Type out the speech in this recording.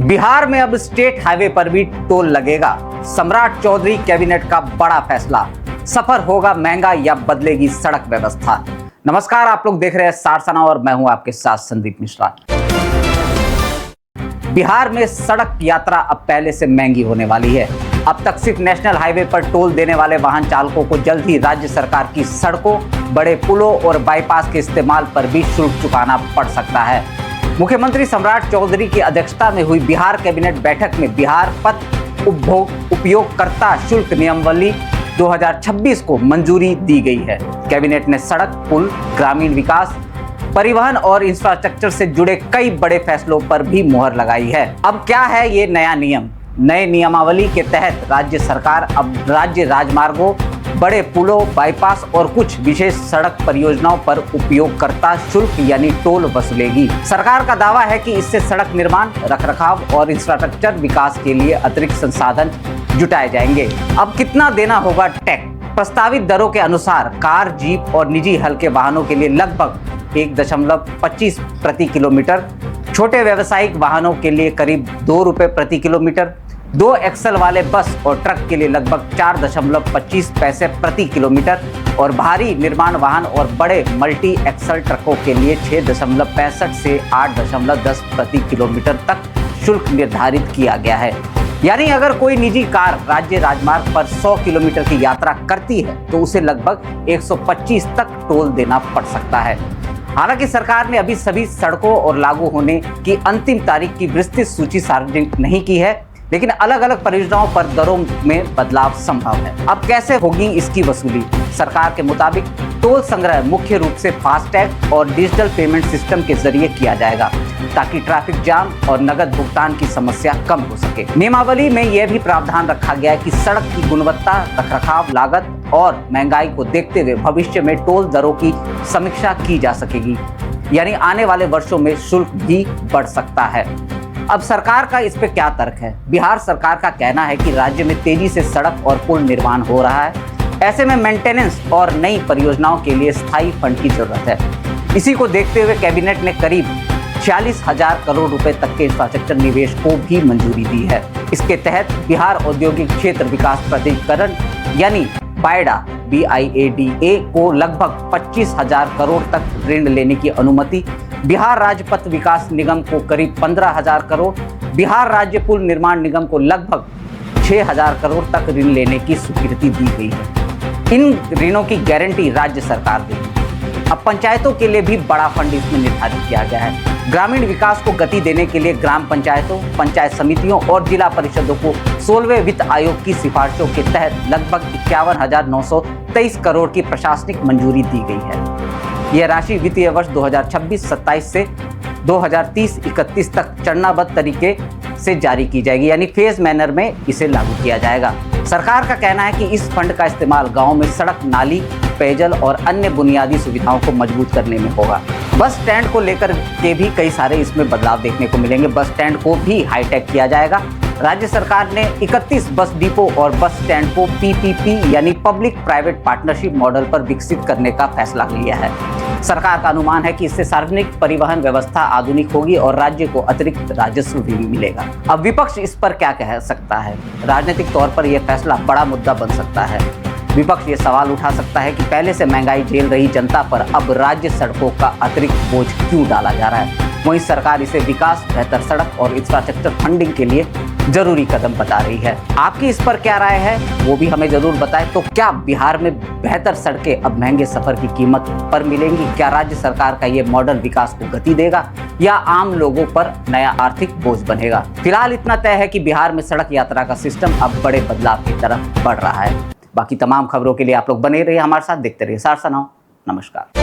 बिहार में अब state highway पर भी टोल लगेगा। सम्राट चौधरी कैबिनेट का बड़ा फैसला। सफर होगा महंगा या बदलेगी सड़क व्यवस्था। नमस्कार, आप लोग देख रहे हैं सारसना और मैं हूं आपके साथ संदीप मिश्रा। बिहार में सड़क यात्रा अब पहले से महंगी होने वाली है। अब तक सिर्फ नेशनल हाईवे पर टोल देने वाले वाहन चालकों को जल्द ही राज्य सरकार की सड़कों, बड़े पुलों और बाईपास के इस्तेमाल पर भी शुल्क चुकाना पड़ सकता है। मुख्यमंत्री सम्राट चौधरी की अध्यक्षता में हुई बिहार कैबिनेट बैठक में बिहार पथ उपयोगकर्ता शुल्क नियमावली 2026 को मंजूरी दी गई है। कैबिनेट ने सड़क, पुल, ग्रामीण विकास, परिवहन और इंफ्रास्ट्रक्चर से जुड़े कई बड़े फैसलों पर भी मुहर लगाई है। अब क्या है ये नया नियम? नए नियमावली के तहत राज्य सरकार अब राज्य राजमार्गों, बड़े पुलों, बाईपास और कुछ विशेष सड़क परियोजनाओं पर उपयोगकर्ता शुल्क यानी टोल वसूलेगी। सरकार का दावा है कि इससे सड़क निर्माण, रखरखाव और इंफ्रास्ट्रक्चर विकास के लिए अतिरिक्त संसाधन जुटाए जाएंगे। अब कितना देना होगा टैक्स? प्रस्तावित दरों के अनुसार कार, जीप और निजी हल्के वाहनों के लिए लगभग 1.25 प्रति किलोमीटर, छोटे व्यावसायिक वाहनों के लिए करीब 2 रुपये प्रति किलोमीटर, 2 एक्सल वाले बस और ट्रक के लिए लगभग 4.25 पैसे प्रति किलोमीटर और भारी निर्माण वाहन और बड़े मल्टी एक्सल ट्रकों के लिए 6.65 से 8.10 प्रति किलोमीटर तक शुल्क निर्धारित किया गया है। यानी अगर कोई निजी कार राज्य राजमार्ग पर 100 किलोमीटर की यात्रा करती है तो उसे लगभग 125 तक टोल देना पड़ सकता है। हालांकि सरकार ने अभी सभी सड़कों और लागू होने की अंतिम तारीख की विस्तृत सूची सार्वजनिक नहीं की है, लेकिन अलग अलग परियोजनाओं पर दरों में बदलाव संभव है। अब कैसे होगी इसकी वसूली? सरकार के मुताबिक टोल संग्रह मुख्य रूप से फास्टैग और डिजिटल पेमेंट सिस्टम के जरिए किया जाएगा ताकि ट्रैफिक जाम और नकद भुगतान की समस्या कम हो सके। नियमावली में यह भी प्रावधान रखा गया है कि सड़क की गुणवत्ता, रखरखाव, लागत और महंगाई को देखते हुए भविष्य में टोल दरों की समीक्षा की जा सकेगी। यानी आने वाले वर्षों में शुल्क भी बढ़ सकता है। अब सरकार का इस पे क्या तर्क है? बिहार सरकार का कहना है कि राज्य में तेजी से सड़क और पुल निर्माण हो रहा है। ऐसे में मेंटेनेंस और नई परियोजनाओं के लिए स्थायी फंड की जरूरत है। इसी को देखते हुए कैबिनेट ने करीब 46,000 करोड़ रुपए तक के इंफ्रास्ट्रक्चर निवेश को भी मंजूरी दी है। इसके तहत बिहार औद्योगिक क्षेत्र विकास प्राधिकरण यानी बायडा BIADA को लगभग 25,000 करोड़ तक ऋण लेने की अनुमति, बिहार राज्य पथ विकास निगम को करीब 15,000 करोड़, बिहार राज्य पुल निर्माण निगम को लगभग 6,000 करोड़ तक ऋण लेने की स्वीकृति दी गई है। इन ऋणों की गारंटी राज्य सरकार देगी। अब पंचायतों के लिए भी बड़ा फंड इसमें निर्धारित किया गया है। ग्रामीण विकास को गति देने के लिए ग्राम पंचायतों, पंचायत समितियों और जिला परिषदों को 16वें वित्त आयोग की सिफारिशों के तहत लगभग 51,923 करोड़ की प्रशासनिक मंजूरी दी गई है। यह राशि वित्तीय वर्ष 2026-27 से 2030-31 तक चरणबद्ध तरीके से जारी की जाएगी, यानी फेज मैनर में इसे लागू किया जाएगा। सरकार का कहना है कि इस फंड का इस्तेमाल गांव में सड़क, नाली, पेयजल और अन्य बुनियादी सुविधाओं को मजबूत करने में होगा। बस स्टैंड को लेकर के भी कई सारे इसमें बदलाव देखने को मिलेंगे। बस स्टैंड को भी हाईटेक किया जाएगा। राज्य सरकार ने 31 बस डिपो और बस स्टैंड को PPP यानी पब्लिक प्राइवेट पार्टनरशिप मॉडल पर विकसित करने का फैसला लिया है। सरकार का अनुमान है कि इससे सार्वजनिक परिवहन व्यवस्था आधुनिक होगी और राज्य को अतिरिक्त राजस्व भी मिलेगा। अब विपक्ष इस पर क्या कह सकता है? राजनीतिक तौर पर यह फैसला बड़ा मुद्दा बन सकता है। विपक्ष ये सवाल उठा सकता है कि पहले से महंगाई झेल रही जनता पर अब राज्य सड़कों का अतिरिक्त बोझ क्यों डाला जा रहा है? वहीं सरकार इसे विकास, बेहतर सड़क और इंफ्रास्ट्रक्चर फंडिंग के लिए जरूरी कदम बता रही है। आपकी इस पर क्या राय है वो भी हमें जरूर बताएं। तो क्या बिहार में बेहतर सड़कें अब महंगे सफर की कीमत पर मिलेंगी? क्या राज्य सरकार का ये मॉडल विकास को गति देगा या आम लोगों पर नया आर्थिक बोझ बनेगा? फिलहाल इतना तय है कि बिहार में सड़क यात्रा का सिस्टम अब बड़े बदलाव की तरफ बढ़ रहा है। बाकी तमाम खबरों के लिए आप लोग बने रहिए हमारे साथ, देखते रहिए सारसना। नमस्कार।